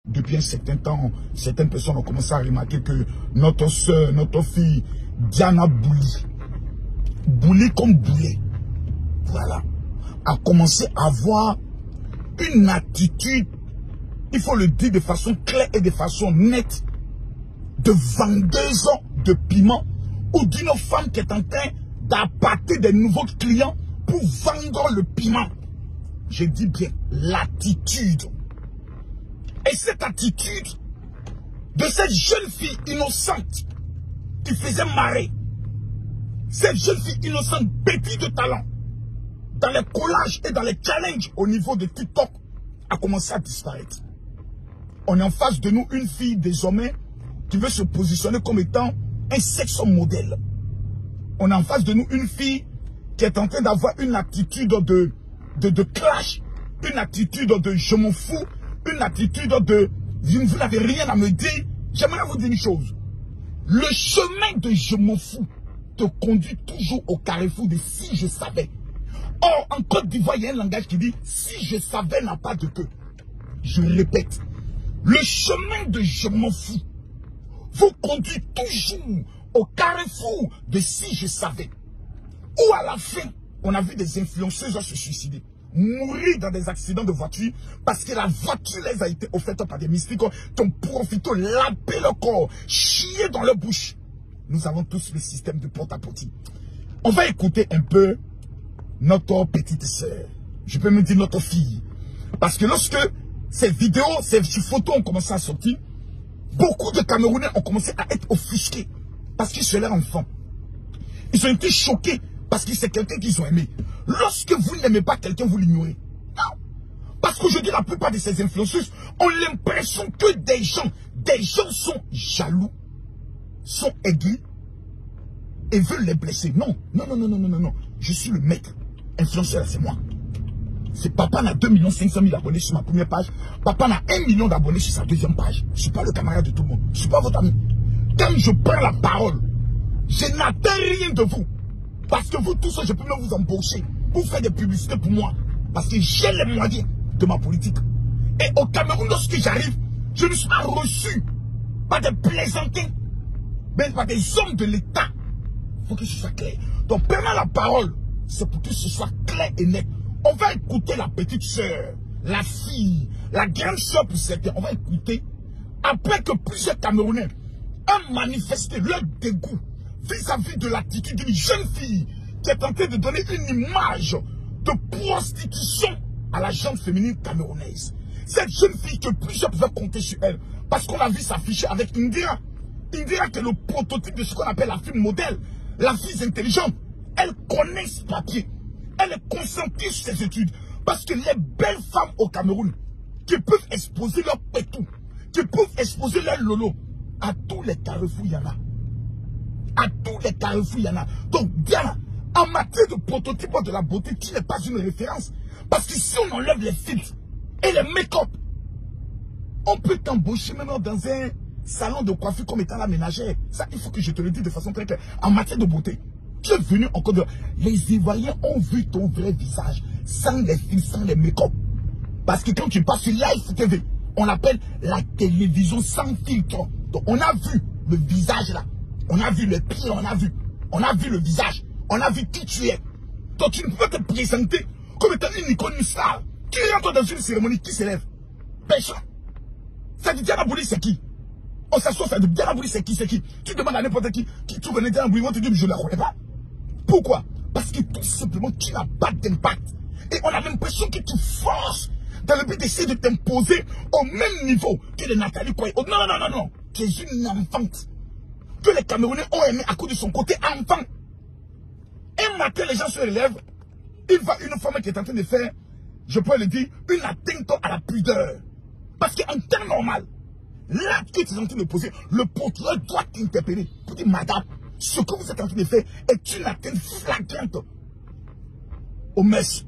depuis un certain temps, certaines personnes ont commencé à remarquer que notre soeur, notre fille, Diana Bouli comme Boulet, voilà, a commencé à avoir une attitude, il faut le dire de façon claire et de façon nette, de vendeuse de piment ou d'une femme qui est en train d'appâter des nouveaux clients pour vendre le piment. Je dis bien l'attitude. Et cette attitude de cette jeune fille innocente qui faisait marrer, cette jeune fille innocente pétrie de talent, dans les collages et dans les challenges au niveau de TikTok, a commencé à disparaître. On est en face de nous une fille désormais qui veut se positionner comme étant un sexe modèle. On a en face de nous une fille qui est en train d'avoir une attitude de clash, une attitude de je m'en fous, une attitude de vous n'avez rien à me dire. J'aimerais vous dire une chose. Le chemin de je m'en fous te conduit toujours au carrefour de si je savais. Or, en Côte d'Ivoire, il y a un langage qui dit si je savais n'a pas de queue. Je répète, le chemin de je m'en fous vous conduit toujours au carrefour de si je savais. Ou à la fin, on a vu des influenceuses se suicider, mourir dans des accidents de voiture parce que la voiture les a été offerte par des mystiques qui ont profité, laver le corps, chier dans leur bouche. Nous avons tous le système de porte-à-porte. On va écouter un peu notre petite sœur. Je peux me dire notre fille. Parce que lorsque ces vidéos, ces photos ont commencé à sortir, beaucoup de Camerounais ont commencé à être offusqués parce qu'ils sont leurs enfants. Ils ont été choqués parce que c'est quelqu'un qu'ils ont aimé. Lorsque vous n'aimez pas quelqu'un, vous l'ignorez. Non. Parce qu'aujourd'hui, la plupart de ces influenceuses ont l'impression que des gens sont jaloux, sont aigris et veulent les blesser. Non, non, non, non, non, non, non. Je suis le maître. Influenceur, c'est moi. C'est papa n'a 2 500 000 abonnés sur ma première page. Papa n'a 1 million d'abonnés sur sa deuxième page. Je ne suis pas le camarade de tout le monde. Je ne suis pas votre ami. Quand je prends la parole, je n'attends rien de vous. Parce que vous tous, je peux même vous embaucher pour faire des publicités pour moi. Parce que j'ai les moyens de ma politique. Et au Cameroun, lorsque j'arrive, je ne suis pas reçu par des plaisantins, mais par des hommes de l'État. Il faut que ce soit clair. Donc, prenant la parole, c'est pour que ce soit clair et net. On va écouter la petite sœur, la fille, la grande sœur pour certains. On va écouter. Après que plusieurs Camerounais ont manifesté leur dégoût vis-à-vis de l'attitude d'une jeune fille qui est en train de donner une image de prostitution à la gente féminine camerounaise. Cette jeune fille que plusieurs pouvaient compter sur elle, parce qu'on a vu s'afficher avec Indira. Indira qui est le prototype de ce qu'on appelle la fille modèle, la fille intelligente. Elle connaît ce papier. Elle est concentrée sur ses études. Parce que les belles femmes au Cameroun, qui peuvent exposer leur pétou, qui peuvent exposer leur lolo, à tous les carrefours, il y en a. À tous les carrefours, il y en a. Donc, Diana, en matière de prototype de la beauté, tu n'es pas une référence. Parce que si on enlève les filtres et les make-up, on peut t'embaucher maintenant dans un salon de coiffure comme étant la ménagère. Ça, il faut que je te le dise de façon très claire. En matière de beauté, tu es venu encore de... Les Ivoiriens ont vu ton vrai visage, sans les filtres, sans les make-up. Parce que quand tu passes sur Live TV, on l'appelle la télévision sans filtre. Donc, on a vu le visage là. On a vu le pied, on a vu le visage, on a vu qui tu es. Donc tu ne peux pas te présenter comme étant une icône, une star. Qui rentre dans une cérémonie, qui s'élève? Personne. Ça dit Diana Bouli, c'est qui? On s'assoit, ça dit Diana Bouli, c'est qui? Tu demandes à n'importe qui tu connais Diana Bouli, on te dit je ne la connais pas. Pourquoi? Parce que tout simplement tu n'as pas d'impact. Et on a l'impression que tu forces dans le but d'essayer de t'imposer au même niveau que les Nathalie Koye. Oh, non, non, non, non, non. Tu es une enfante que les Camerounais ont aimé à cause de son côté enfant. Un matin, les gens se relèvent. Il voit une femme qui est en train de faire, je peux le dire, une atteinte à la pudeur. Parce qu'en temps normal, l'acte que tu es en train de poser, le procureur doit t'interpeller pour dire, madame, ce que vous êtes en train de faire est une atteinte flagrante au mœurs.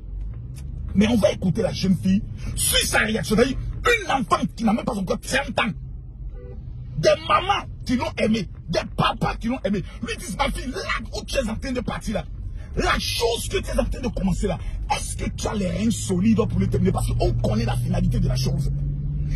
Mais on va écouter la jeune fille sur sa réaction. C'est-à-dire, une enfant qui n'a même pas encore 30 ans. Des mamans qui l'ont aimé, des papas qui l'ont aimé, lui disent, ma fille, là où tu es en train de partir là, la chose que tu es en train de commencer là, est-ce que tu as les reins solides pour le terminer? Parce qu'on connaît la finalité de la chose.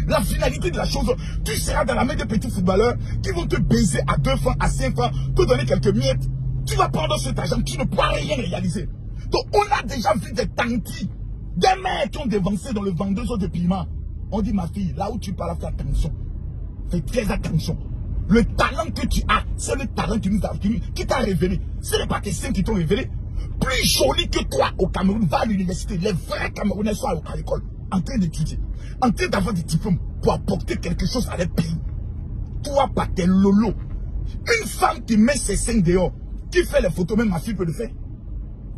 La finalité de la chose, tu seras dans la main des petits footballeurs qui vont te baiser à 2 francs, à 5 francs, te donner quelques miettes. Tu vas prendre cet argent, tu ne pourras rien réaliser. Donc on a déjà vu des tantis, des mères qui ont dévancé dans le vendeuse de piment. On dit ma fille, là où tu parles, fais attention. Fais très attention. Le talent que tu as, c'est le talent qui t'a révélé. Ce n'est pas tes seins qui t'ont révélé. Plus joli que toi au Cameroun, va à l'université. Les vrais Camerounais sont à l'école, en train d'étudier, en train d'avoir des diplômes pour apporter quelque chose à leur pays. Toi, pas tes lolos. Une femme qui met ses seins dehors, qui fait les photos, même ma fille peut le faire.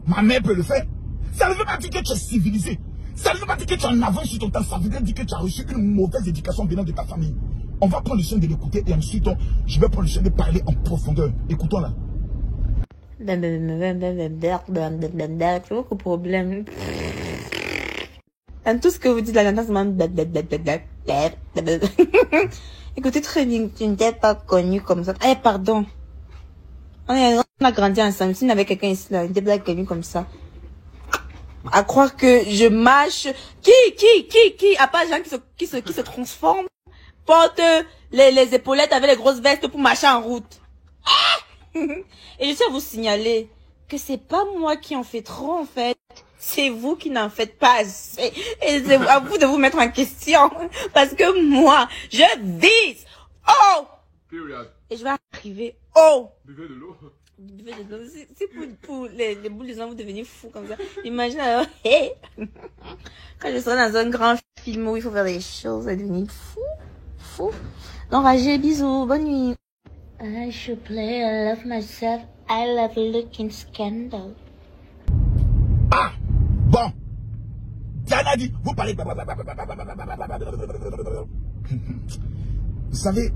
Ma mère peut le faire. Ça ne veut pas dire que tu es civilisé. Ça ne veut pas dire que tu es en avance sur ton temps. Ça veut dire que tu as reçu une mauvaise éducation venant de ta famille. On va prendre le soin de l'écouter et ensuite, je vais prendre le soin de parler en profondeur. Écoutons-la. C'est beaucoup de problèmes. Tout ce que vous dites là, écoutez très bien, tu n'étais pas connu comme ça. Eh, pardon. On a grandi ensemble. Si on avait quelqu'un ici, là, il n'était pas connu comme ça. À croire que je marche. Qui, à part les gens qui se transforment, portent les épaulettes avec les grosses vestes pour marcher en route. Et je tiens à vous signaler que c'est pas moi qui en fais trop, en fait. C'est vous qui n'en faites pas assez. Et c'est à vous de vous mettre en question. Parce que moi, je vise. Oh! Et je vais arriver. Oh! Buvez de l'eau. C'est pour les boules de gens, vous devenez fous comme ça. Imagine alors, hey, quand je serai dans un grand film où il faut faire des choses, vous allez devenir fou. Enragé, bisous, bonne nuit. I should play, I love myself, I love looking scandal. Ah, bon. Diana dit, vous parlez. Vous savez,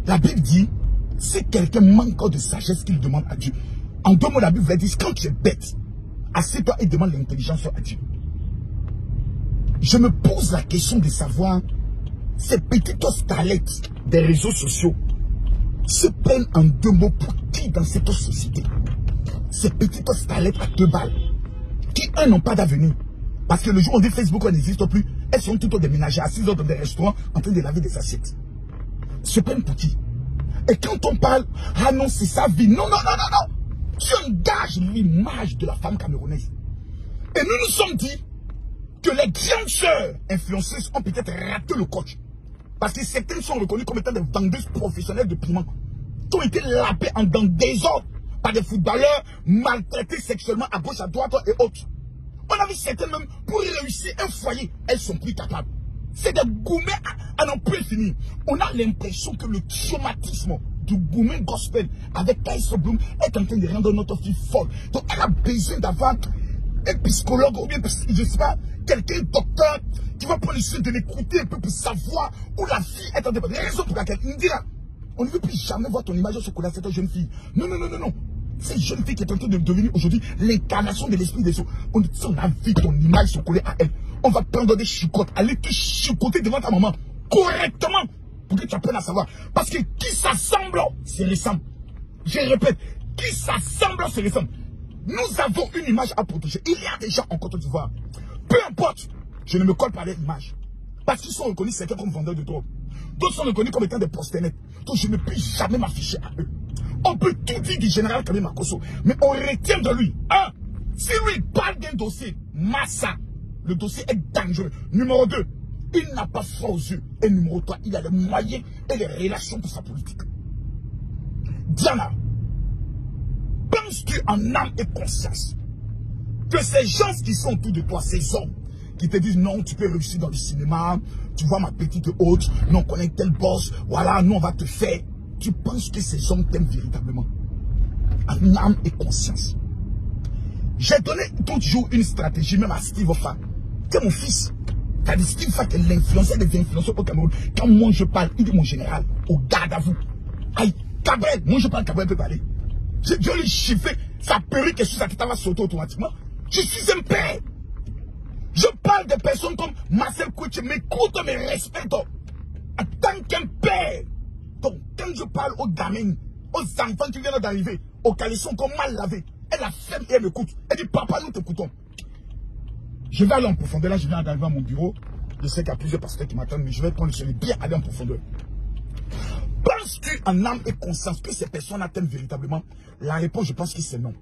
la Bible dit, si quelqu'un manque de sagesse, qu'il demande à Dieu. En 2 mots, la Bible dit, quand tu es bête, assieds-toi et demande l'intelligence à Dieu. Je me pose la question de savoir, ces petites stalettes des réseaux sociaux se prennent en 2 mots pour qui dans cette société? Ces petites stalettes à 2 balles, qui n'ont pas d'avenir. Parce que le jour où on dit Facebook n'existe plus, elles sont toutes des ménagères assises dans des restaurants en train de laver des assiettes. Se prennent pour qui? Et quand on parle, ah non, c'est sa vie. Non. Tu engages l'image de la femme camerounaise. Et nous nous sommes dit que les grandes sœurs influenceuses ont peut-être raté le coach. Parce que certaines sont reconnues comme étant des vendeuses professionnelles de piment, qui ont été lapées dans des ordres par des footballeurs maltraités sexuellement à gauche, à droite et autres. On a vu certaines même, pour réussir un foyer, elles sont plus capables. C'est des gourmets à n'en plus finir. On a l'impression que le traumatisme du gourmet gospel avec Kaiso Bloom est en train de rendre notre fille folle. Donc elle a besoin d'avoir un psychologue ou bien, je ne sais pas, quelqu'un, docteur, qui va prendre le soin de l'écouter un peu pour savoir où la fille est en train de... La raison pour laquelle il me dira, on ne veut plus jamais voir ton image au chocolat, cette jeune fille. Non. Cette jeune fille qui est en train de devenir aujourd'hui l'incarnation de l'esprit des eaux. On a vu ton image se coller à elle. On va prendre des chicottes, aller te chicoter devant ta maman correctement pour que tu apprennes à savoir. Parce que qui s'assemble, c'est ressemble. Je répète, qui s'assemble, c'est ressemble. Nous avons une image à protéger. Il y a des gens en Côte d'Ivoire. Peu importe, je ne me colle pas à leur image. Parce qu'ils sont reconnus certains comme vendeurs de drogue. D'autres sont reconnus comme étant des prostituées. Donc je ne peux jamais m'afficher à eux. On peut tout dire du général Kabé Makosso, mais on retient de lui. Si lui parle d'un dossier, Massa, le dossier est dangereux. Numéro 2, il n'a pas froid aux yeux. Et numéro 3, il a les moyens et les relations pour sa politique. Diana, penses-tu en âme et conscience que ces gens qui sont autour de toi, ces hommes, qui te disent non, tu peux réussir dans le cinéma, tu vois ma petite hôte, nous on connaît tel boss, voilà, nous on va te faire. Tu penses que ces hommes t'aiment véritablement? En âme et conscience. J'ai donné toujours une stratégie, même à Steve Ofa. C'est mon fils. T'as dit Steve Ofa, l'influenceur des influenceurs au Cameroun. Quand moi je parle, il dit mon général, au garde à vous. Aïe, Cabrel, moi je parle, Cabrel peut parler. Je vais lui chiffrer sa perruque et sur sa tête, va sauter automatiquement. Je suis un père. Je parle de personnes comme Marcel Kouché, m'écoute, me respecte. En tant qu'un père. Donc, quand je parle aux gamins, aux enfants qui viennent d'arriver, aux caleçons qu'on mal lavés, elle a ferme et elle m'écoute. Elle dit, papa, nous t'écoutons. Je vais aller en profondeur, là, je viens d'arriver à mon bureau. Je sais qu'il y a plusieurs pasteurs qui m'attendent, mais je vais prendre le soleil bien aller en profondeur. Penses-tu en âme et conscience que ces personnes t'aiment véritablement? La réponse, je pense que c'est non.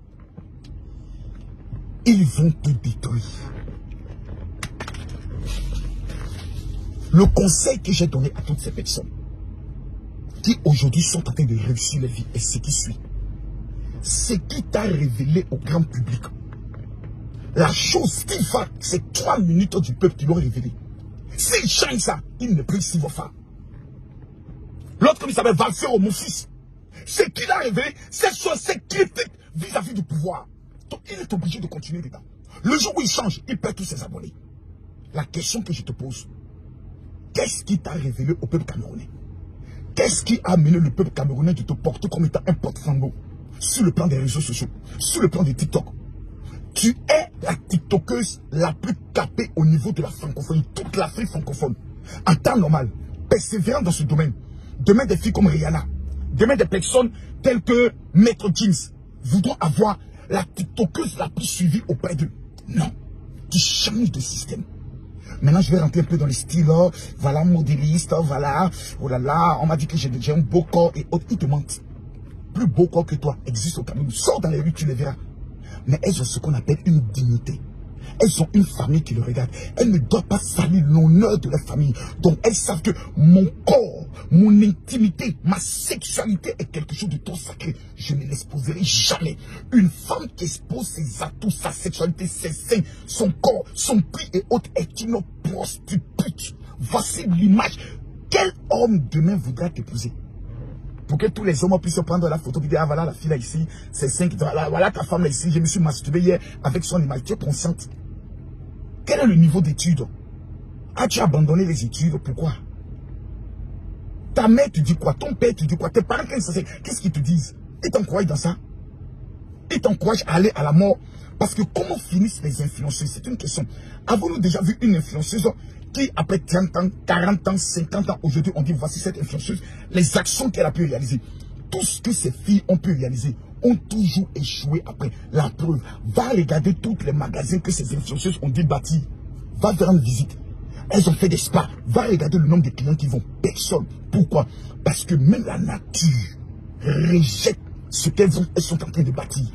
Ils vont te détruire. Le conseil que j'ai donné à toutes ces personnes qui aujourd'hui sont en train de réussir leur vie est ce qui suit. Ce qui t'a révélé au grand public. La chose qui va, c'est 3 minutes du peuple qui l'ont révélé. S'ils changent ça, ils ne peuvent s'y voir. L'autre, comme il s'appelle Valfero, mon fils, ce qu'il a révélé, c'est sur ses critiques vis-à-vis du pouvoir. Donc il est obligé de continuer dedans. Le jour où il change, il perd tous ses abonnés. La question que je te pose, qu'est-ce qui t'a révélé au peuple camerounais? Qu'est-ce qui a amené le peuple camerounais de te porter comme étant un porte-flambeau sur le plan des réseaux sociaux, sur le plan de TikTok? Tu es la TikTokeuse la plus capée au niveau de la francophonie, toute l'Afrique francophone. En temps normal, persévérant dans ce domaine. Demain, des filles comme Rihanna, demain, des personnes telles que Maître Jeans voudront avoir la TikTokeuse la plus suivie auprès d'eux. Non, tu changes de système. Maintenant, je vais rentrer un peu dans les styles. Voilà, modéliste, voilà. Oh là là, on m'a dit que j'ai déjà un beau corps et autres. Ils te mentent. Plus beau corps que toi existe au Cameroun. Sors dans les rues, tu les verras. Mais elles ont ce qu'on appelle une dignité. Elles ont une famille qui le regarde. Elles ne doivent pas salir l'honneur de leur famille. Donc elles savent que mon corps, mon intimité, ma sexualité est quelque chose de trop sacré. Je ne l'exposerai jamais. Une femme qui expose ses atouts, sa sexualité, ses seins, son corps, son prix et autres est une prostituée. Voici l'image. Quel homme demain voudra t'épouser? Pour que tous les hommes puissent prendre la photo et dire, ah voilà la fille là ici, c'est 5, voilà ta femme là ici, je me suis masturbé hier avec son image. Tu es consciente? Quel est le niveau d'études? As-tu abandonné les études? Pourquoi? Ta mère te dit quoi? Ton père te dit quoi? Tes parents, qu'est-ce qu'ils te disent? Ils t'encouragent dans ça? Ils t'encouragent à aller à la mort? Parce que comment finissent les influenceuses? C'est une question. Avons-nous déjà vu une influenceuse qui, après 30 ans, 40 ans, 50 ans, aujourd'hui, on dit voici cette influenceuse, les actions qu'elle a pu réaliser. Tout ce que ces filles ont pu réaliser ont toujours échoué après. La preuve, va regarder tous les magasins que ces influenceuses ont dû bâtir. Va faire une visite. Elles ont fait des spas. Va regarder le nombre de clients qui vont. Personne. Pourquoi? Parce que même la nature rejette ce qu'elles sont en train de bâtir.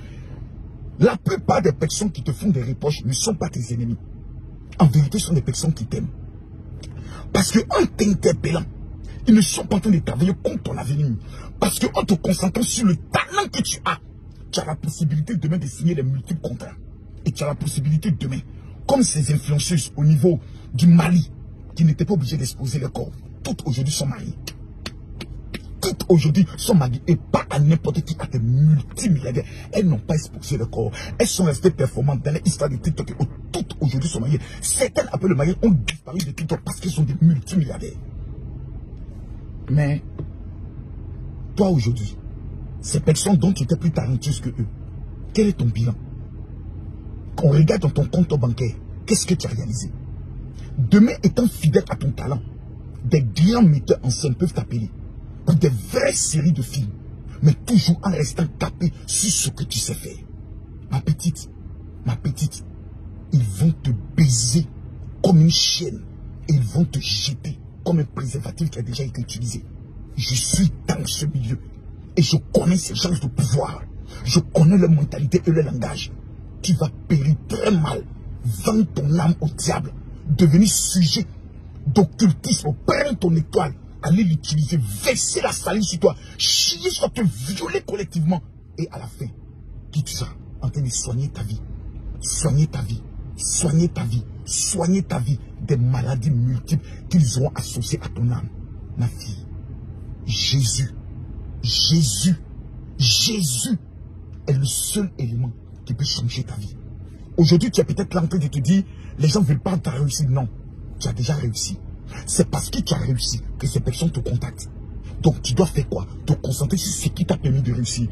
La plupart des personnes qui te font des reproches ne sont pas tes ennemis. En vérité, ce sont des personnes qui t'aiment. Parce qu'en t'interpellant, ils ne sont pas en train de travailler contre ton avenir. Parce qu'en te concentrant sur le talent que tu as la possibilité demain de signer les multiples contrats. Et tu as la possibilité demain, comme ces influenceuses au niveau du Mali, qui n'étaient pas obligées d'exposer leur corps, toutes aujourd'hui sont mariées. Toutes aujourd'hui sont mariées et pas à n'importe qui, à des multimilliardaires. Elles n'ont pas exposé leur corps. Elles sont restées performantes dans l'histoire de TikTok. Toutes aujourd'hui sont mariées. Certaines, après le mariage, ont disparu de TikTok parce qu'elles sont des multimilliardaires. Mais, toi aujourd'hui, ces personnes dont tu étais plus talentueuse que eux, quel est ton bilan? Quand on regarde dans ton compte bancaire, qu'est-ce que tu as réalisé? Demain, étant fidèle à ton talent, des grands metteurs en scène peuvent t'appeler pour des vraies séries de films, mais toujours en restant capé sur ce que tu sais faire. Ma petite, ils vont te baiser comme une chienne et ils vont te jeter comme un préservatif qui a déjà été utilisé. Je suis dans ce milieu et je connais ces gens de pouvoir. Je connais leur mentalité et leur langage. Tu vas périr très mal. Vendre ton âme au diable. Devenir sujet d'occultisme. Prendre ton étoile. Aller l'utiliser. Verser la salive sur toi. Chier sur te violer collectivement. Et à la fin, qui tu seras en train de soigner ta vie. Soigner ta vie. Soigner ta vie. Soigner ta vie des maladies multiples qu'ils auront associées à ton âme. Ma fille, Jésus est le seul élément qui peut changer ta vie. Aujourd'hui, tu es peut-être là en train de te dire, les gens ne veulent pas ta réussite. Non, tu as déjà réussi. C'est parce que tu as réussi que ces personnes te contactent. Donc, tu dois faire quoi? Te concentrer sur ce qui t'a permis de réussir.